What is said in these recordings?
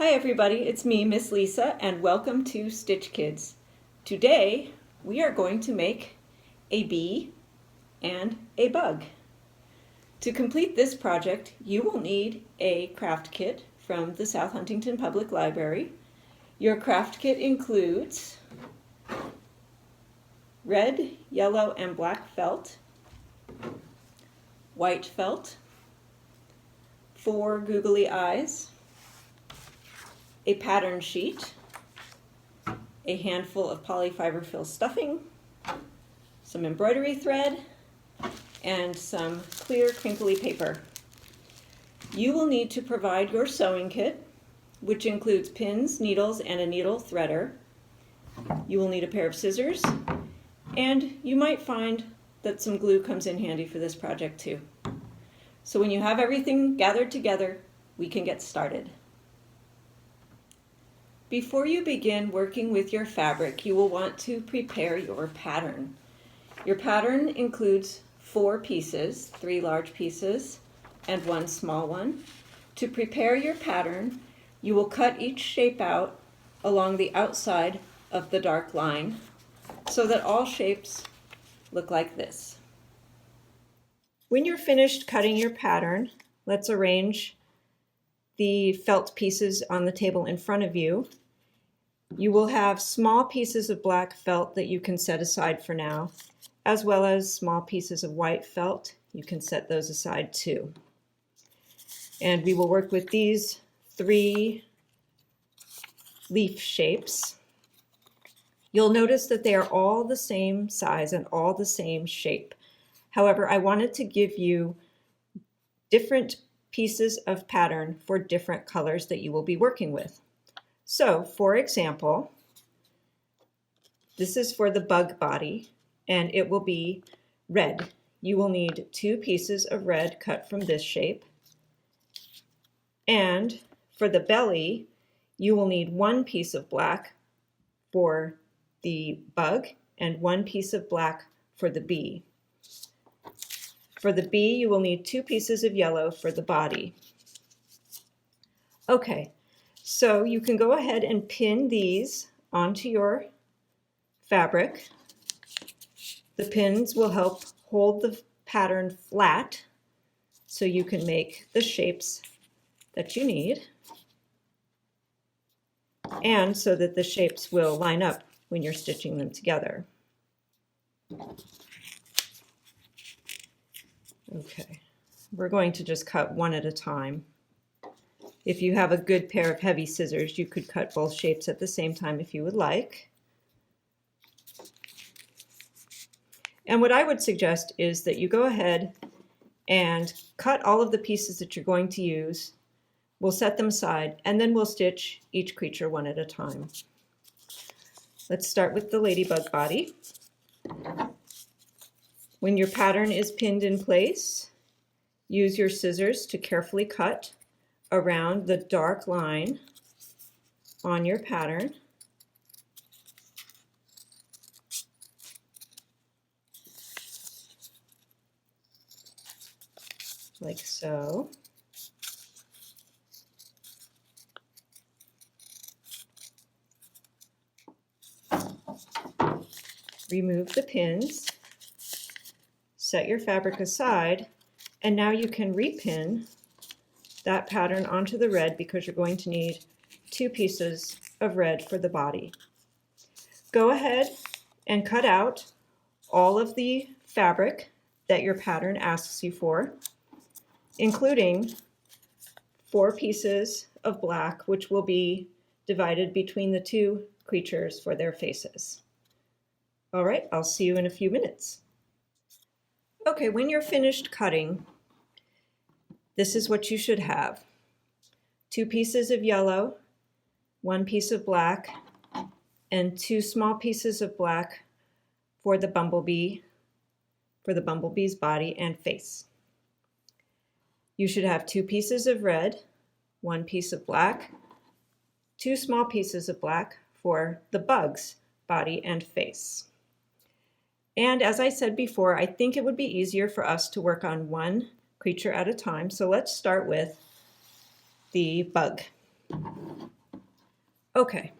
Hi everybody, it's me, Miss Lisa, and welcome to Stitch Kids. Today we are going to make a bee and a bug. To complete this project, you will need a craft kit from the South Huntington Public Library. Your craft kit includes red, yellow, and black felt, white felt, 4 googly eyes, a pattern sheet, a handful of polyfiber fill stuffing, some embroidery thread, and some clear crinkly paper. You will need to provide your sewing kit, which includes pins, needles, and a needle threader. You will need a pair of scissors, and you might find that some glue comes in handy for this project too. So when you have everything gathered together, we can get started. Before you begin working with your fabric, you will want to prepare your pattern. Your pattern includes 4 pieces, 3 large pieces and 1 small one. To prepare your pattern, you will cut each shape out along the outside of the dark line so that all shapes look like this. When you're finished cutting your pattern, let's arrange the felt pieces on the table in front of you. You will have small pieces of black felt that you can set aside for now, as well as small pieces of white felt. You can set those aside too. And we will work with these 3 leaf shapes. You'll notice that they are all the same size and all the same shape. However, I wanted to give you different pieces of pattern for different colors that you will be working with. So, for example, this is for the bug body, and it will be red. You will need 2 pieces of red cut from this shape. And for the belly, you will need 1 piece of black for the bug and 1 piece of black for the bee. For the bee, you will need 2 pieces of yellow for the body. Okay. So you can go ahead and pin these onto your fabric. The pins will help hold the pattern flat so you can make the shapes that you need, and so that the shapes will line up when you're stitching them together. Okay, we're going to just cut one at a time. If you have a good pair of heavy scissors, you could cut both shapes at the same time if you would like. And what I would suggest is that you go ahead and cut all of the pieces that you're going to use. We'll set them aside, and then we'll stitch each creature one at a time. Let's start with the ladybug body. When your pattern is pinned in place, use your scissors to carefully cut around the dark line on your pattern. Like so. Remove the pins, set your fabric aside, and now you can repin that pattern onto the red because you're going to need 2 pieces of red for the body. Go ahead and cut out all of the fabric that your pattern asks you for, including 4 pieces of black, which will be divided between the 2 creatures for their faces. All right, I'll see you in a few minutes. Okay, when you're finished cutting, this is what you should have. 2 pieces of yellow, 1 piece of black, and 2 small pieces of black for the bumblebee's body and face. You should have 2 pieces of red, 1 piece of black, 2 small pieces of black for the bug's body and face. And as I said before, I think it would be easier for us to work on 1 creature at a time. So let's start with the bug. Okay,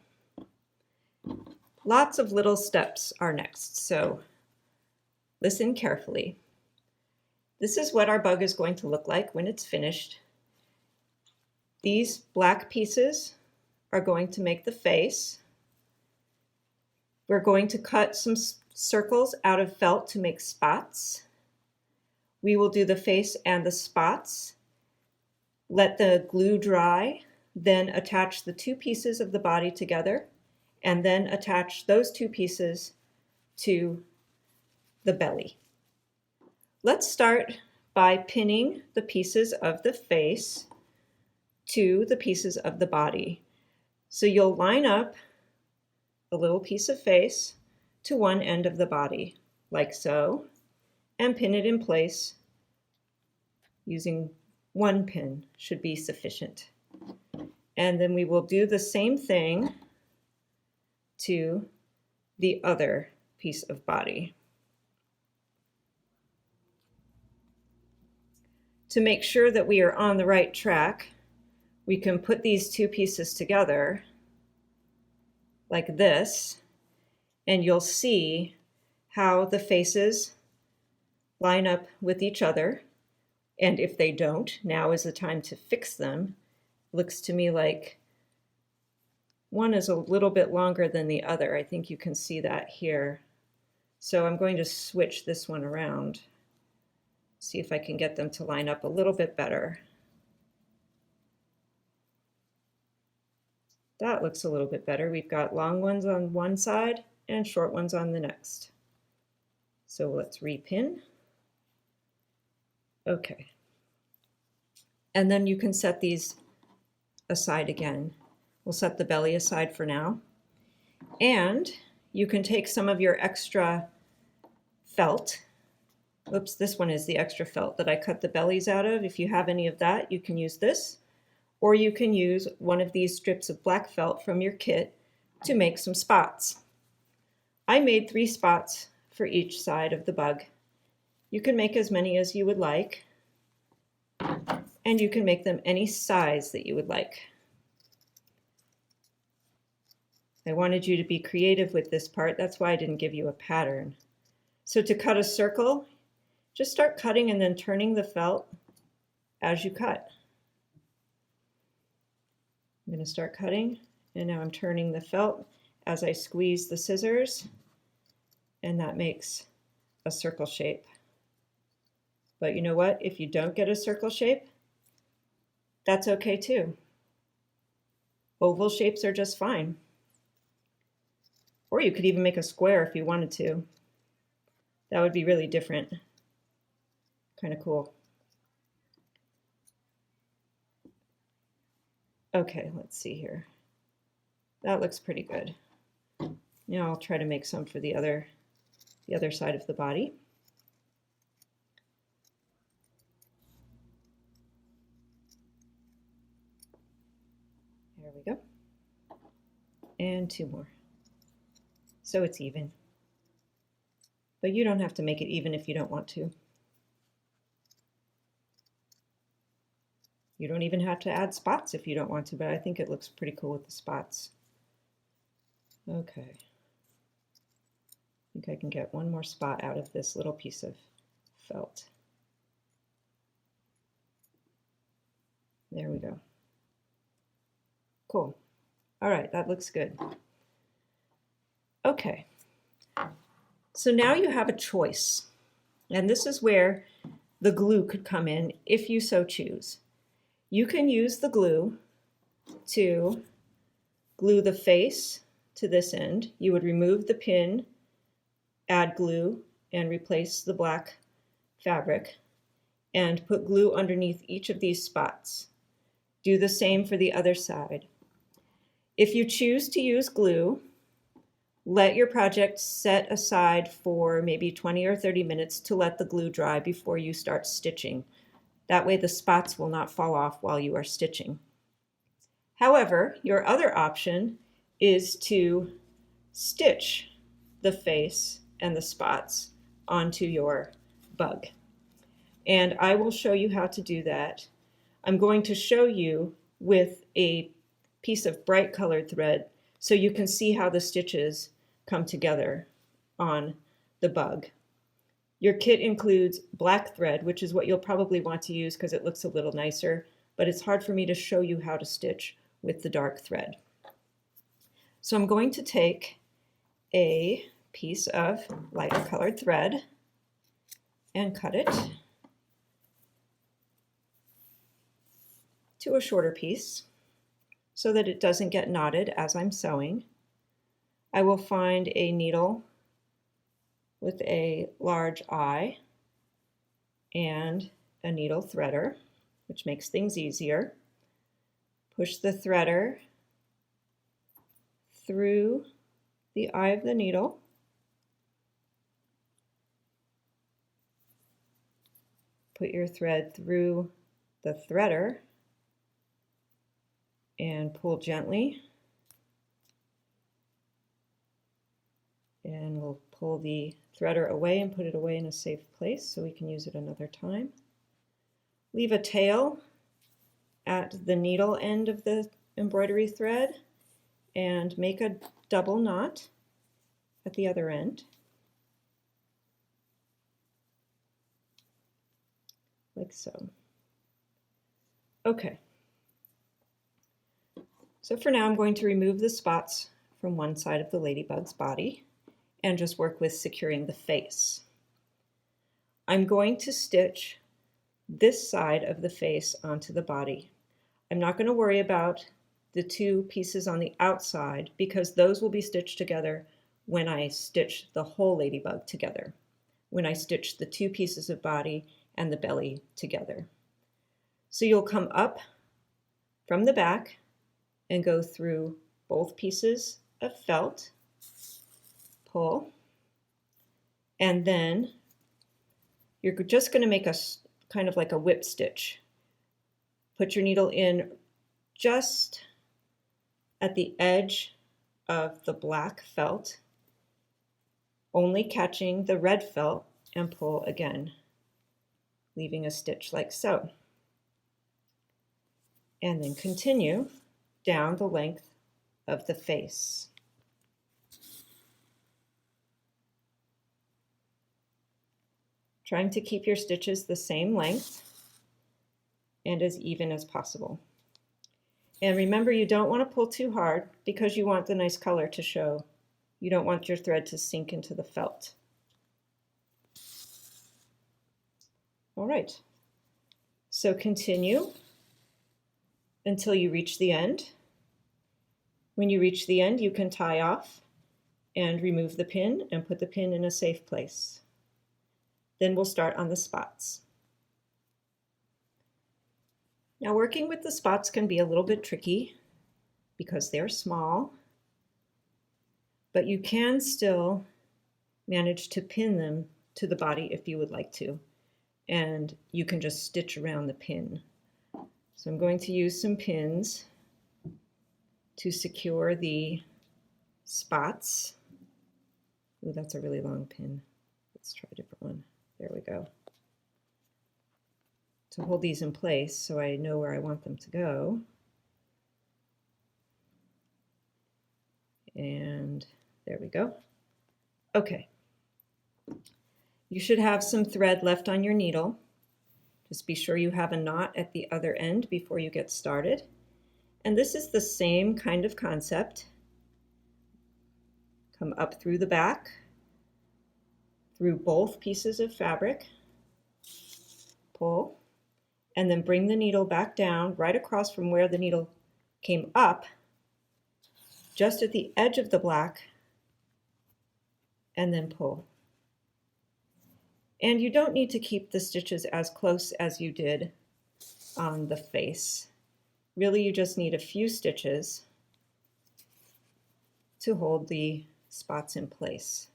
lots of little steps are next, so listen carefully. This is what our bug is going to look like when it's finished. These black pieces are going to make the face. We're going to cut some circles out of felt to make spots. We will do the face and the spots. Let the glue dry, then attach the two pieces of the body together, and then attach those two pieces to the belly. Let's start by pinning the pieces of the face to the pieces of the body. So you'll line up a little piece of face to one end of the body, like so, and pin it in place using one pin should be sufficient. And then we will do the same thing to the other piece of body. To make sure that we are on the right track, we can put these two pieces together like this, and you'll see how the faces line up with each other. And if they don't, now is the time to fix them. Looks to me like one is a little bit longer than the other. I think you can see that here. So I'm going to switch this one around. See if I can get them to line up a little bit better. That looks a little bit better. We've got long ones on one side and short ones on the next. So let's repin. Okay. And then you can set these aside again. We'll set the belly aside for now. And you can take some of your extra felt. Oops, this one is the extra felt that I cut the bellies out of. If you have any of that, you can use this. Or you can use one of these strips of black felt from your kit to make some spots. I made 3 spots for each side of the bug. You can make as many as you would like, and you can make them any size that you would like. I wanted you to be creative with this part, that's why I didn't give you a pattern. So to cut a circle, just start cutting and then turning the felt as you cut. I'm going to start cutting, and now I'm turning the felt as I squeeze the scissors, and that makes a circle shape. But you know what? If you don't get a circle shape, that's okay too. Oval shapes are just fine. Or you could even make a square if you wanted to. That would be really different. Kind of cool. Okay, let's see here. That looks pretty good. Now I'll try to make some for the other side of the body. There we go. And 2 more. So it's even. But you don't have to make it even if you don't want to. You don't even have to add spots if you don't want to, but I think it looks pretty cool with the spots. Okay. I think I can get one more spot out of this little piece of felt. There we go. Cool. All right, that looks good. Okay. So now you have a choice. And this is where the glue could come in if you so choose. You can use the glue to glue the face to this end. You would remove the pin, add glue, and replace the black fabric, and put glue underneath each of these spots. Do the same for the other side. If you choose to use glue, let your project set aside for maybe 20 or 30 minutes to let the glue dry before you start stitching. That way the spots will not fall off while you are stitching. However, your other option is to stitch the face and the spots onto your bug. And I will show you how to do that. I'm going to show you with a piece of bright colored thread so you can see how the stitches come together on the bug. Your kit includes black thread, which is what you'll probably want to use because it looks a little nicer, but it's hard for me to show you how to stitch with the dark thread. So I'm going to take a piece of lighter colored thread and cut it to a shorter piece so that it doesn't get knotted as I'm sewing. I will find a needle with a large eye and a needle threader, which makes things easier. Push the threader through the eye of the needle. Put your thread through the threader and pull gently. And we'll pull the threader away and put it away in a safe place so we can use it another time. Leave a tail at the needle end of the embroidery thread and make a double knot at the other end, like so. Okay. So for now I'm going to remove the spots from one side of the ladybug's body and just work with securing the face. I'm going to stitch this side of the face onto the body. I'm not going to worry about the two pieces on the outside because those will be stitched together when I stitch the whole ladybug together, when I stitch the two pieces of body and the belly together. So you'll come up from the back and go through both pieces of felt, pull, and then you're just going to make a kind of like a whip stitch. Put your needle in just at the edge of the black felt, only catching the red felt, and pull again, leaving a stitch like so. And then continue down the length of the face. Trying to keep your stitches the same length and as even as possible. And remember, you don't want to pull too hard because you want the nice color to show. You don't want your thread to sink into the felt. All right, so continue until you reach the end. When you reach the end, you can tie off and remove the pin and put the pin in a safe place. Then we'll start on the spots. Now working with the spots can be a little bit tricky because they're small, but you can still manage to pin them to the body if you would like to, and you can just stitch around the pin. So I'm going to use some pins to secure the spots. Ooh, that's a really long pin. Let's try a different one. There we go. To hold these in place so I know where I want them to go. And there we go. Okay. You should have some thread left on your needle. Just be sure you have a knot at the other end before you get started. And this is the same kind of concept. Come up through the back, through both pieces of fabric, pull, and then bring the needle back down right across from where the needle came up, just at the edge of the black, and then pull. And you don't need to keep the stitches as close as you did on the face. Really, you just need a few stitches to hold the spots in place.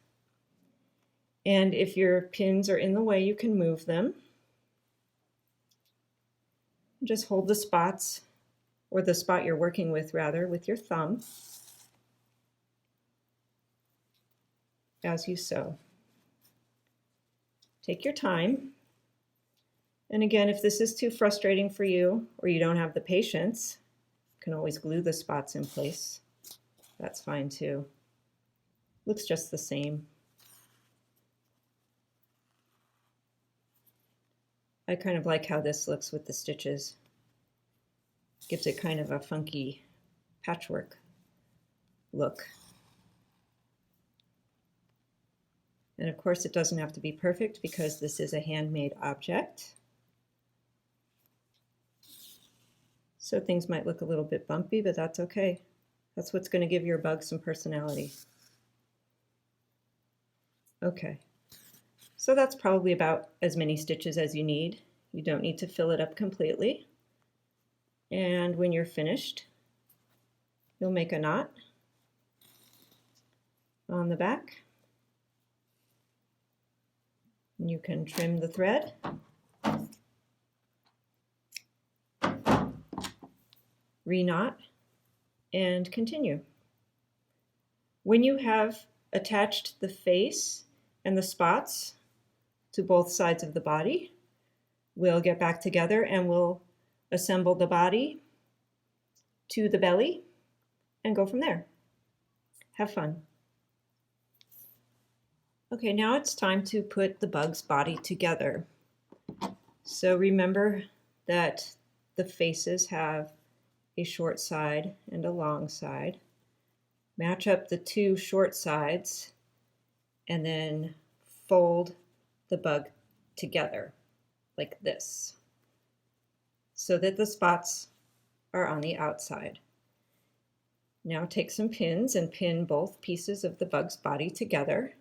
And if your pins are in the way, you can move them. Just hold the spots, or the spot you're working with rather, with your thumb as you sew. Take your time. And again, if this is too frustrating for you or you don't have the patience, can always glue the spots in place. That's fine too. Looks just the same. I kind of like how this looks with the stitches. Gives it kind of a funky patchwork look. And of course it doesn't have to be perfect because this is a handmade object. So things might look a little bit bumpy, but that's okay. That's what's going to give your bug some personality. Okay, so that's probably about as many stitches as you need. You don't need to fill it up completely. And when you're finished, you'll make a knot on the back. You can trim the thread. Re-knot and continue. When you have attached the face and the spots to both sides of the body, we'll get back together and we'll assemble the body to the belly and go from there. Have fun. Okay, now it's time to put the bug's body together. So remember that the faces have a short side and a long side. Match up the two short sides and then fold the bug together like this so that the spots are on the outside. Now take some pins and pin both pieces of the bug's body together.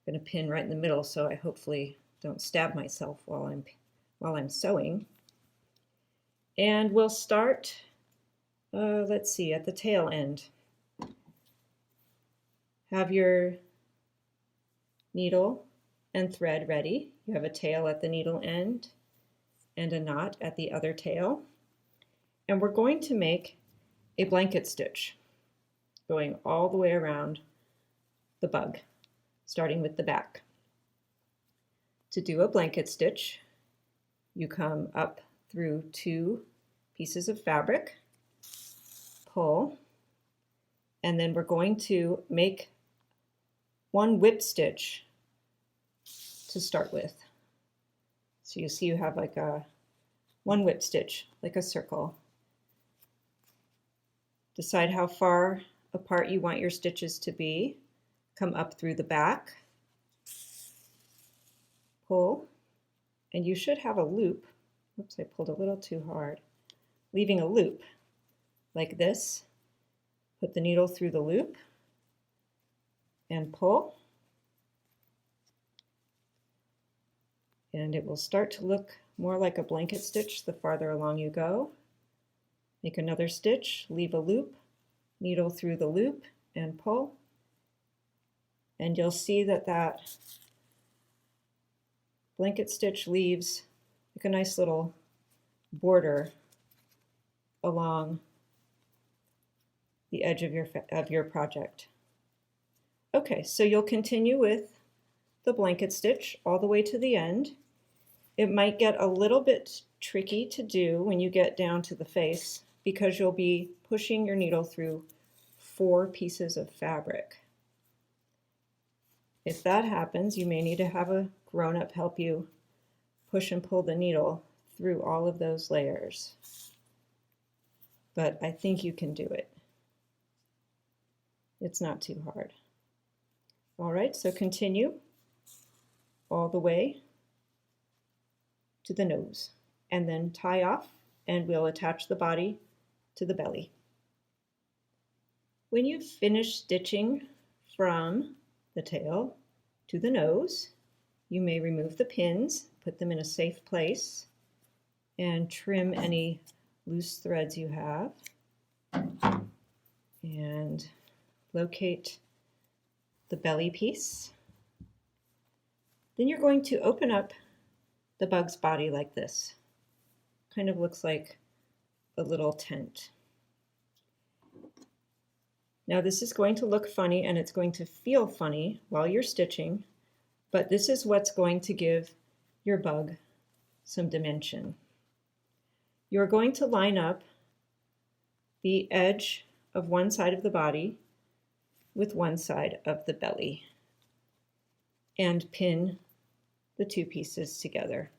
I'm going to pin right in the middle so I hopefully don't stab myself while I'm sewing. And we'll start, let's see, at the tail end. Have your needle and thread ready. You have a tail at the needle end and a knot at the other tail. And we're going to make a blanket stitch going all the way around the bug, starting with the back. To do a blanket stitch, you come up through two pieces of fabric, pull, and then we're going to make one whip stitch to start with. So you see you have like a one whip stitch, like a circle. Decide how far apart you want your stitches to be. Come up through the back, pull, and you should have a loop. Oops, I pulled a little too hard. Leaving a loop like this. Put the needle through the loop and pull. And it will start to look more like a blanket stitch the farther along you go. Make another stitch, leave a loop, needle through the loop and pull. And you'll see that that blanket stitch leaves like a nice little border along the edge of your project. Okay, so you'll continue with the blanket stitch all the way to the end. It might get a little bit tricky to do when you get down to the face because you'll be pushing your needle through 4 pieces of fabric. If that happens, you may need to have a grown-up help you push and pull the needle through all of those layers. But I think you can do it. It's not too hard. All right, so continue all the way to the nose and then tie off, and we'll attach the body to the belly. When you've finished stitching from the tail to the nose, you may remove the pins, put them in a safe place, and trim any loose threads you have, and locate the belly piece. Then you're going to open up the bug's body like this. Kind of looks like a little tent. Now this is going to look funny and it's going to feel funny while you're stitching, but this is what's going to give your bug some dimension. You're going to line up the edge of one side of the body with one side of the belly and pin the two pieces together.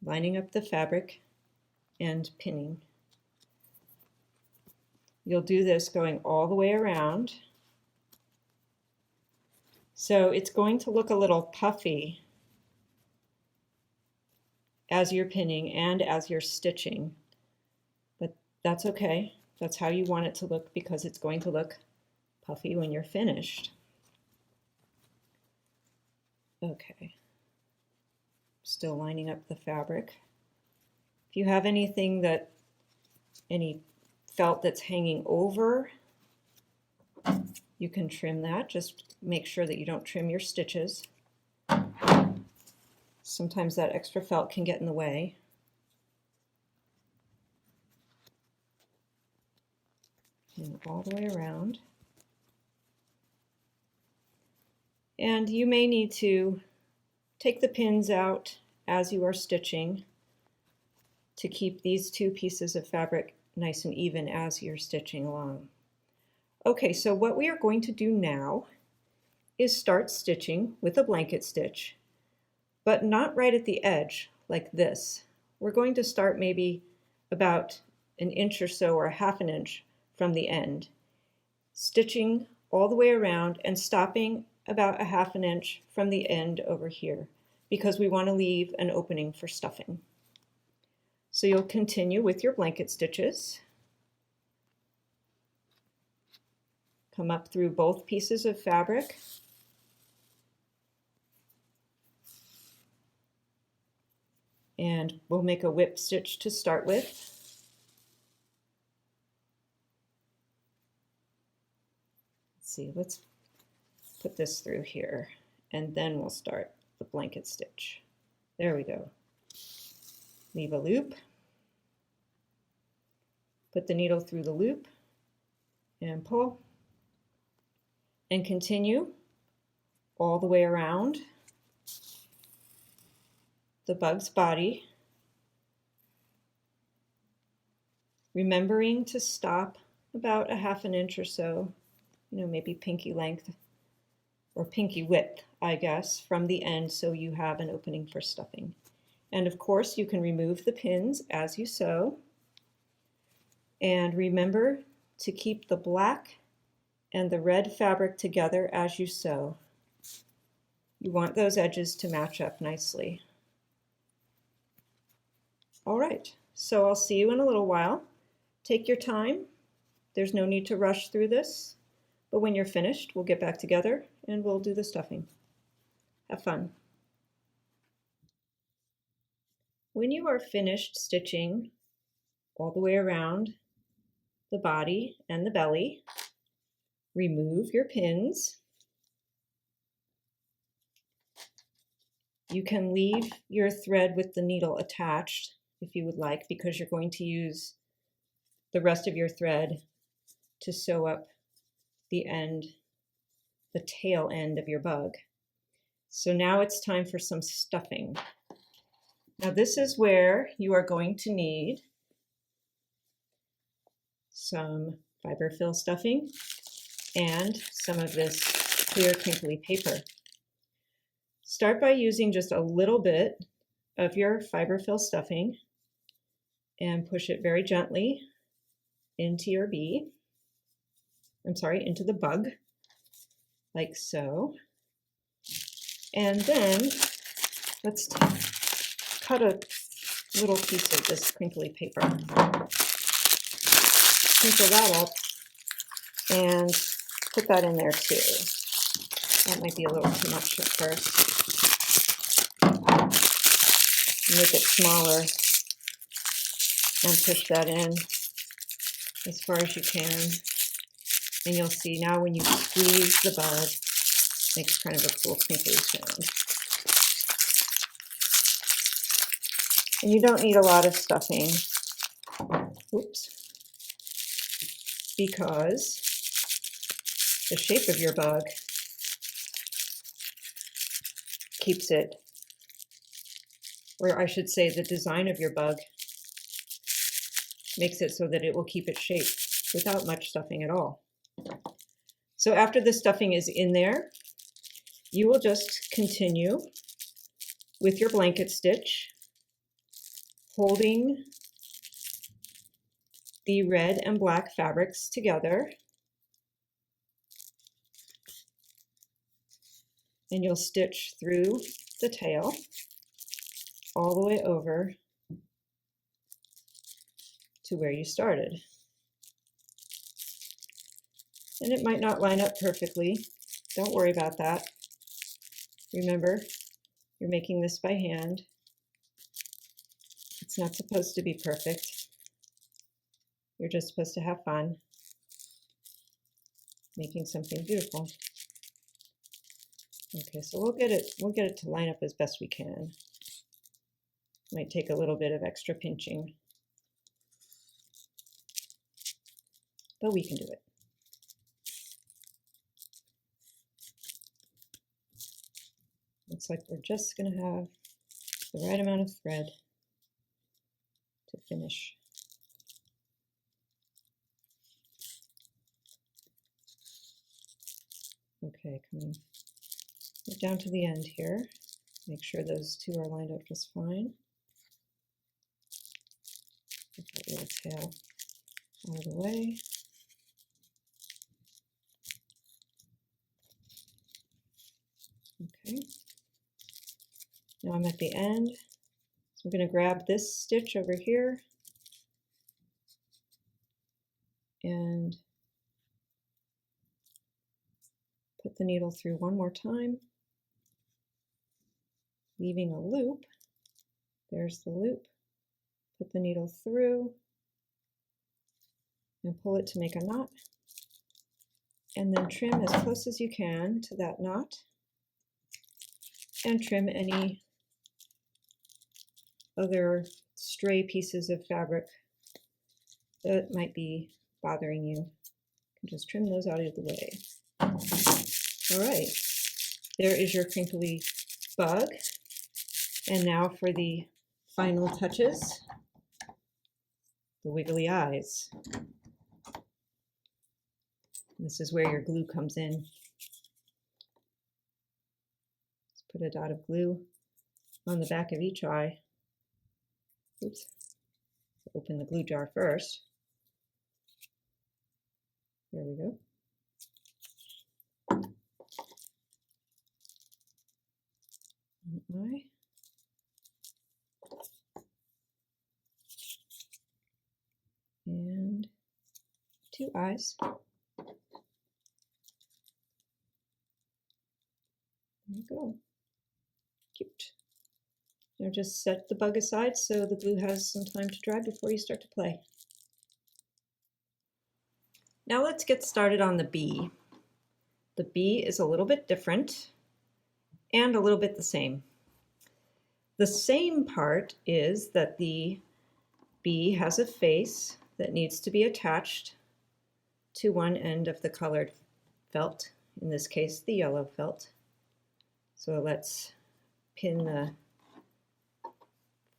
Lining up the fabric and pinning. You'll do this going all the way around. So it's going to look a little puffy as you're pinning and as you're stitching, but that's okay. That's how you want it to look because it's going to look puffy when you're finished. Okay, still lining up the fabric. If you have anything any felt that's hanging over, you can trim that. Just make sure that you don't trim your stitches. Sometimes that extra felt can get in the way. And all the way around. And you may need to take the pins out as you are stitching to keep these two pieces of fabric nice and even as you're stitching along. Okay, so what we are going to do now is start stitching with a blanket stitch, but not right at the edge like this. We're going to start maybe about an inch or so or a half an inch from the end, stitching all the way around and stopping about a half an inch from the end over here because we want to leave an opening for stuffing. So you'll continue with your blanket stitches. Come up through both pieces of fabric. And we'll make a whip stitch to start with. Let's see, let's put this through here and then we'll start the blanket stitch. There we go. Leave a loop. Put the needle through the loop and pull and continue all the way around the bug's body, remembering to stop about a half an inch or so, maybe pinky length or pinky width, I guess, from the end so you have an opening for stuffing. And of course you can remove the pins as you sew. And remember to keep the black and the red fabric together as you sew. You want those edges to match up nicely. All right, so I'll see you in a little while. Take your time. There's no need to rush through this, but when you're finished, we'll get back together and we'll do the stuffing. Have fun. When you are finished stitching all the way around the body and the belly, remove your pins. You can leave your thread with the needle attached if you would like, because you're going to use the rest of your thread to sew up the tail end of your bug. So now it's time for some stuffing. Now this is where you are going to need some fiberfill stuffing and some of this clear crinkly paper. Start by using just a little bit of your fiberfill stuffing and push it very gently into your bee. Into the bug, like so. And then let's cut a little piece of this crinkly paper. Crinkle that up and put that in there too. That might be a little too much at first. Make it smaller and push that in as far as you can. And you'll see now when you squeeze the bud, it makes kind of a cool crinkly sound. And you don't need a lot of stuffing. Oops. Because the shape of your bug keeps it, or I should say the design of your bug makes it so that it will keep its shape without much stuffing at all. So after the stuffing is in there, you will just continue with your blanket stitch, holding the red and black fabrics together, and you'll stitch through the tail all the way over to where you started. And it might not line up perfectly. Don't worry about that. Remember, you're making this by hand. It's not supposed to be perfect. You're just supposed to have fun making something beautiful. Okay, so we'll get it to line up as best we can. Might take a little bit of extra pinching, but we can do it. Looks like we're just going to have the right amount of thread to finish. Okay, coming down to the end here. Make sure those two are lined up just fine. Get that little tail out of the way. Okay. Now I'm at the end. So I'm going to grab this stitch over here and put the needle through one more time, leaving a loop. There's the loop. Put the needle through and pull it to make a knot, and then trim as close as you can to that knot, and trim any other stray pieces of fabric that might be bothering you. You can just trim those out of the way. All right, there is your crinkly bug. And now for the final touches, the wiggly eyes. This is where your glue comes in. Let's put a dot of glue on the back of each eye. Oops. Open the glue jar first. There we go. An eye. And two eyes. There you go. Cute. Now just set the bug aside so the glue has some time to dry before you start to play. Now let's get started on the bee. The bee is a little bit different and a little bit the same. The same part is that the bee has a face that needs to be attached to one end of the colored felt, in this case the yellow felt. So let's pin the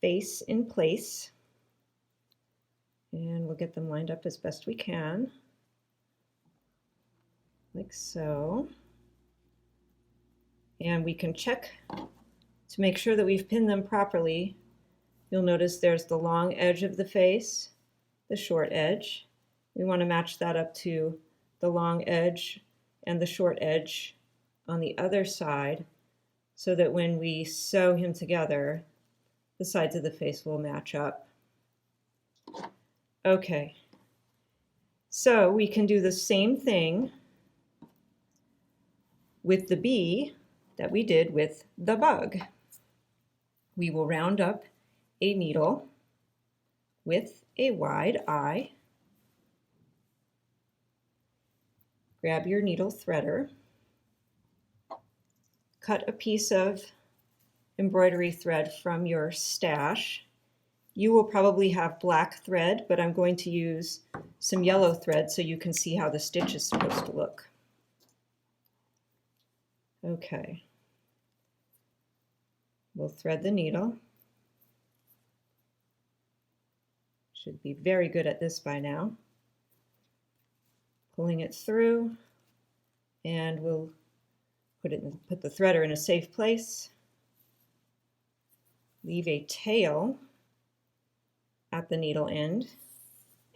face in place, and we'll get them lined up as best we can, like so. And we can check to make sure that we've pinned them properly. You'll notice there's the long edge of the face, the short edge. We want to match that up to the long edge and the short edge on the other side, so that when we sew him together, the sides of the face will match up. Okay, so we can do the same thing with the bee that we did with the bug. We will round up a needle with a wide eye. Grab your needle threader. Cut a piece of embroidery thread from your stash. You will probably have black thread, but I'm going to use some yellow thread so you can see how the stitch is supposed to look. Okay. We'll thread the needle. Should be very good at this by now. Pulling it through, and we'll put the threader in a safe place. Leave a tail at the needle end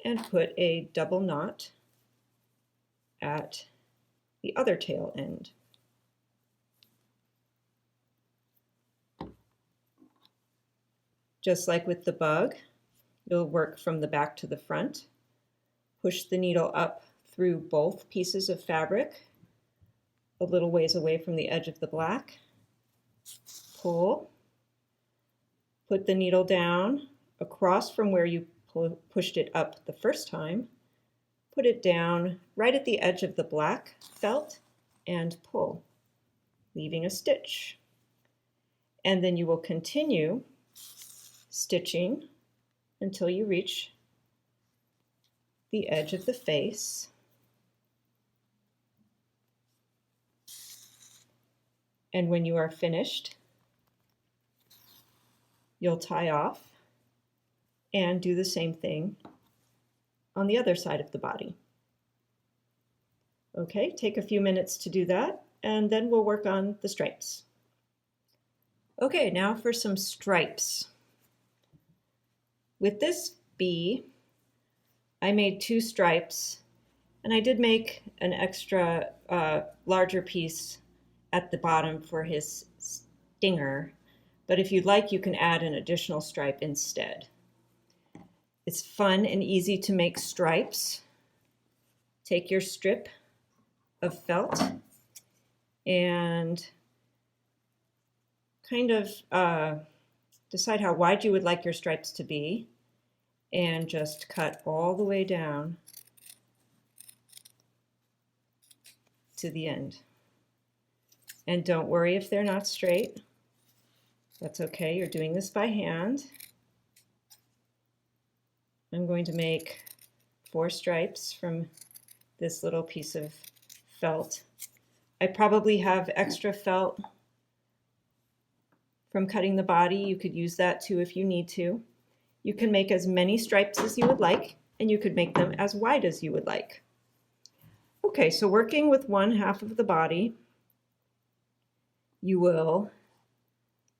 and put a double knot at the other tail end. Just like with the bug, you'll work from the back to the front. Push the needle up through both pieces of fabric, a little ways away from the edge of the black. Pull. Put the needle down across from where you pushed it up the first time. Put it down right at the edge of the black felt and pull, leaving a stitch. And then you will continue stitching until you reach the edge of the face. And when you are finished, you'll tie off and do the same thing on the other side of the body. Okay, take a few minutes to do that, and then we'll work on the stripes. Okay, now for some stripes. With this bee, I made 2 stripes, and I did make an extra larger piece at the bottom for his stinger, but if you'd like, you can add an additional stripe instead. It's fun and easy to make stripes. Take your strip of felt and kind of decide how wide you would like your stripes to be, and just cut all the way down to the end. And don't worry if they're not straight. That's okay, you're doing this by hand. I'm going to make 4 stripes from this little piece of felt. I probably have extra felt from cutting the body. You could use that too if you need to. You can make as many stripes as you would like, and you could make them as wide as you would like. Okay, so working with 1/2 of the body, you will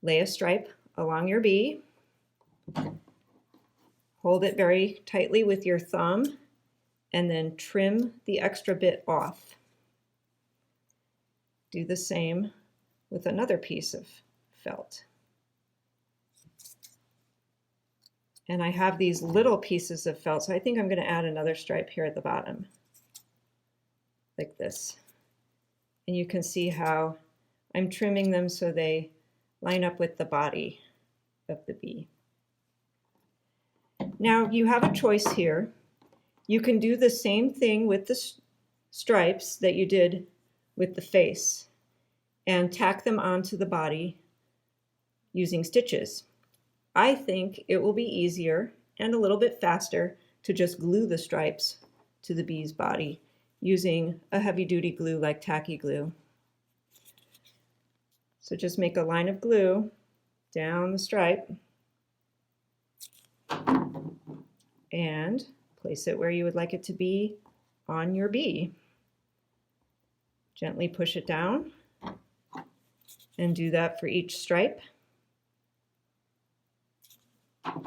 lay a stripe along your bee, hold it very tightly with your thumb, and then trim the extra bit off. Do the same with another piece of felt. And I have these little pieces of felt, so I think I'm going to add another stripe here at the bottom, like this. And you can see how I'm trimming them so they line up with the body of the bee. Now you have a choice here. You can do the same thing with the stripes that you did with the face and tack them onto the body using stitches. I think it will be easier and a little bit faster to just glue the stripes to the bee's body using a heavy-duty glue like tacky glue. So just make a line of glue down the stripe and place it where you would like it to be on your bee. Gently push it down and do that for each stripe. Here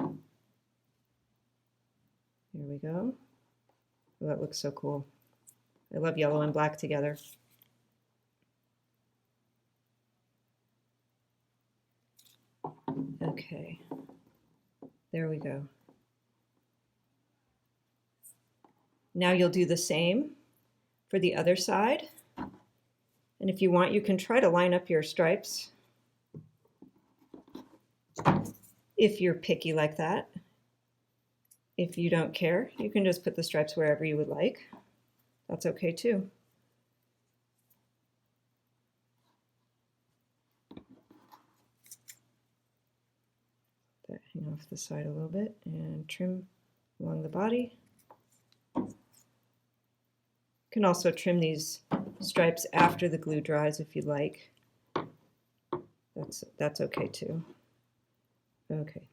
we go. Oh, that looks so cool. I love yellow and black together. Okay, there we go. Now you'll do the same for the other side. And if you want, you can try to line up your stripes if you're picky like that. If you don't care, you can just put the stripes wherever you would like. That's okay too. That hang off the side a little bit and trim along the body. You can also trim these stripes after the glue dries if you like. That's okay too. Okay.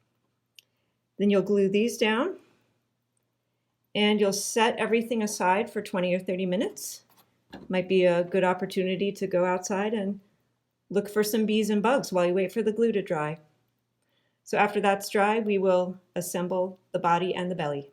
Then you'll glue these down And you'll set everything aside for 20 or 30 minutes. Might be a good opportunity to go outside and look for some bees and bugs while you wait for the glue to dry. So after that's dry, we will assemble the body and the belly.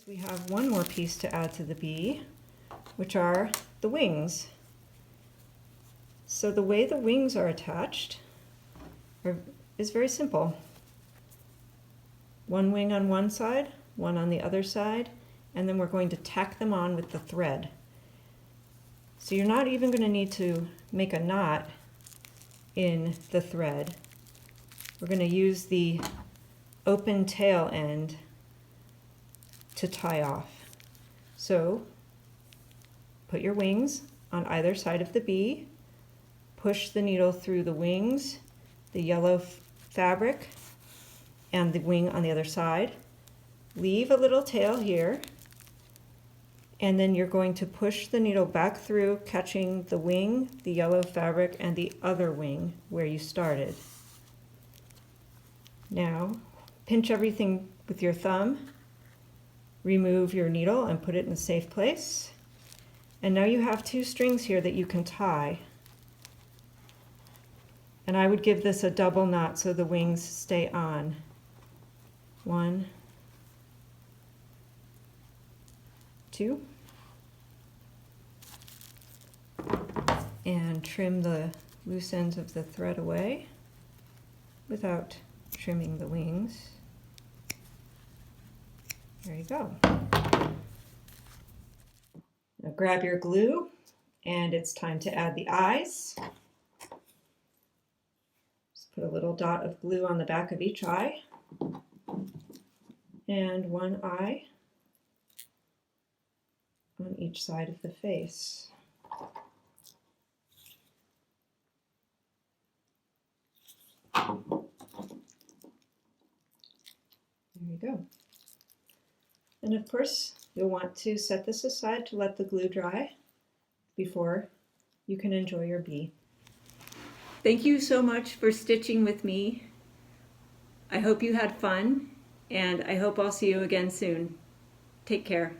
We have one more piece to add to the bee, which are the wings. So the way the wings are attached is very simple. One wing on one side, one on the other side, and then we're going to tack them on with the thread. So you're not even going to need to make a knot in the thread. We're going to use the open tail end to tie off. So put your wings on either side of the bee, push the needle through the wings, the yellow fabric, and the wing on the other side. Leave a little tail here, and then you're going to push the needle back through, catching the wing, the yellow fabric, and the other wing where you started. Now, pinch everything with your thumb, remove your needle and put it in a safe place. And now you have two strings here that you can tie. And I would give this a double knot so the wings stay on. 1, 2. And trim the loose ends of the thread away without trimming the wings. There you go. Now grab your glue, and it's time to add the eyes. Just put a little dot of glue on the back of each eye, and one eye on each side of the face. There you go. And of course, you'll want to set this aside to let the glue dry before you can enjoy your bee. Thank you so much for stitching with me. I hope you had fun, and I hope I'll see you again soon. Take care.